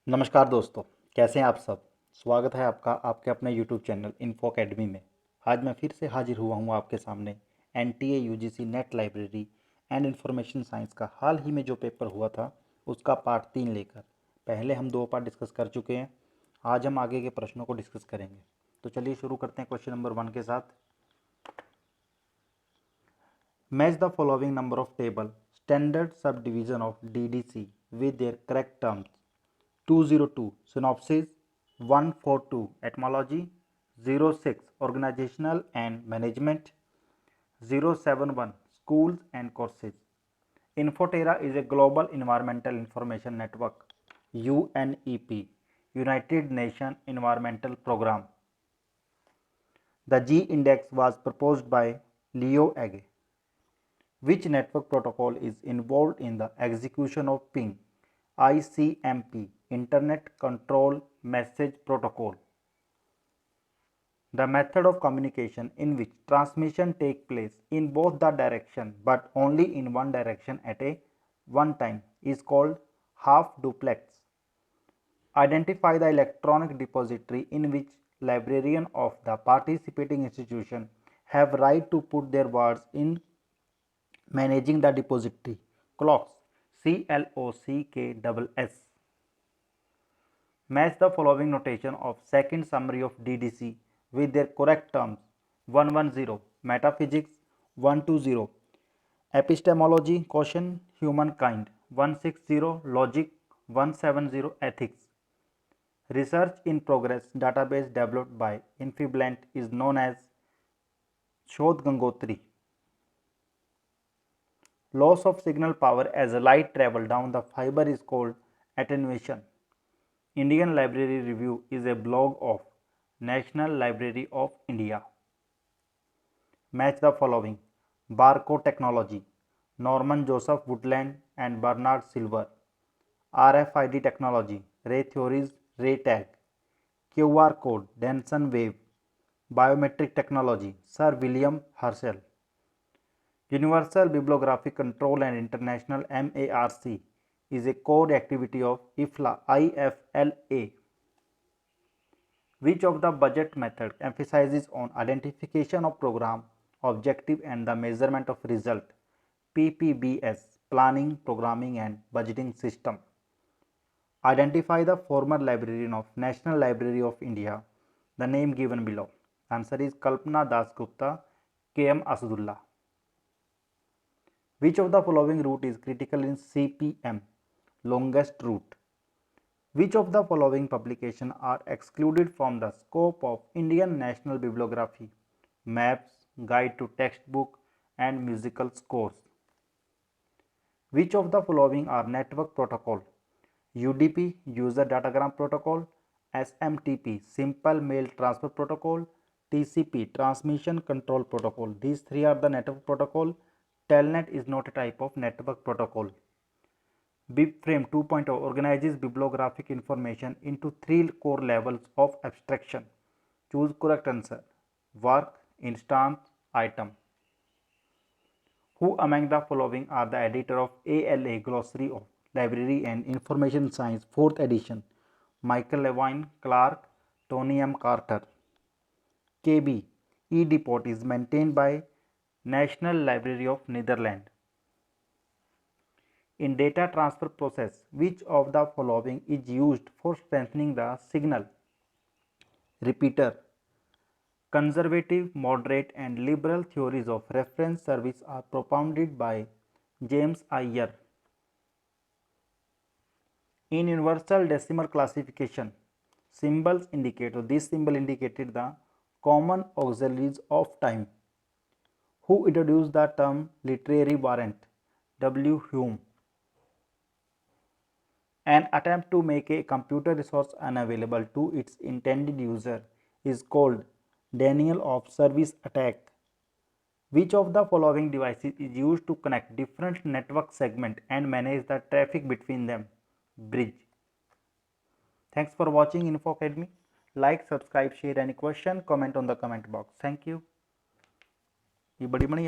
नमस्कार दोस्तों, कैसे हैं आप सब। स्वागत है आपका आपके अपने यूट्यूब चैनल इन्फो अकेडमी में। आज मैं फिर से हाजिर हुआ हूँ आपके सामने NTA UGC net library and information science का हाल ही में जो पेपर हुआ था उसका पार्ट 3 लेकर। पहले हम 2 पार्ट डिस्कस कर चुके हैं। आज हम आगे के प्रश्नों को डिस्कस करेंगे। तो चलिए शुरू करते हैं क्वेश्चन नंबर 1 के साथ। Match the following number of table standard sub division of DDC with their correct terms. 202 Synopsis, 142 Etymology, 06 Organizational and Management, 071 Schools and Courses. Infoterra is a global environmental information network, UNEP, United Nations Environmental Programme. The G index was proposed by Leo Agee. Which network protocol is involved in the execution of ping? ICMP, Internet Control Message Protocol. The method of communication in which transmission takes place in both the direction but only in one direction at a one time is called half duplex. Identify the electronic depository in which librarian of the participating institution have right to put their words in managing the depository. Clocks, CLOCKSS. Match the following notation of second summary of DDC with their correct terms. 110 Metaphysics, 120 Epistemology, Caution, Humankind, 160 Logic, 170 Ethics. Research in progress database developed by Infiblant is known as Shodh Gangotri. Loss of signal power as light travel down the fiber is called attenuation. Indian Library Review is a blog of National Library of India. Match the following: Barcode Technology, Norman Joseph Woodland and Bernard Silver. RFID Technology, Ray Theories, Ray Tag. QR Code, Denson Wave. Biometric Technology, Sir William Herschel. Universal Bibliographic Control and International MARC is a core activity of IFLA. Which of the budget method emphasizes on identification of program objective and the measurement of result? PPBS, Planning, Programming and Budgeting System. Identify the former librarian of National Library of India. The name given below. Answer is Kalpana Das Gupta, KM Asadullah. Which of the following route is critical in CPM? Longest route. Which of the following publications are excluded from the scope of Indian National Bibliography? Maps, Guide to Textbook and Musical Scores. Which of the following are network protocol? UDP, User Datagram Protocol, SMTP, Simple Mail Transfer Protocol, TCP, Transmission Control Protocol. These three are the network protocol. Telnet is not a type of network protocol. BibFrame 2.0 organizes bibliographic information into 3 core levels of abstraction. Choose correct answer. Work, instance, item. Who among the following are the editor of ALA Glossary of Library and Information Science 4th edition? Michael Levine, Clark, Tony M. Carter. KB eDepot is maintained by National Library of Netherlands. In data transfer process, which of the following is used for strengthening the signal? Repeater. Conservative, moderate and liberal theories of reference service are propounded by James Iyer. In universal decimal classification, symbols indicate, or this symbol indicated the common auxiliaries of time. Who introduced the term literary warrant? W. Hume. An attempt to make a computer resource unavailable to its intended user is called denial of service attack. Which of the following devices is used to connect different network segments and manage the traffic between them? Bridge. Thanks for watching Info Academy. Like, subscribe, share. Any question, comment on the comment box. Thank you. ये बड़ी बड़ी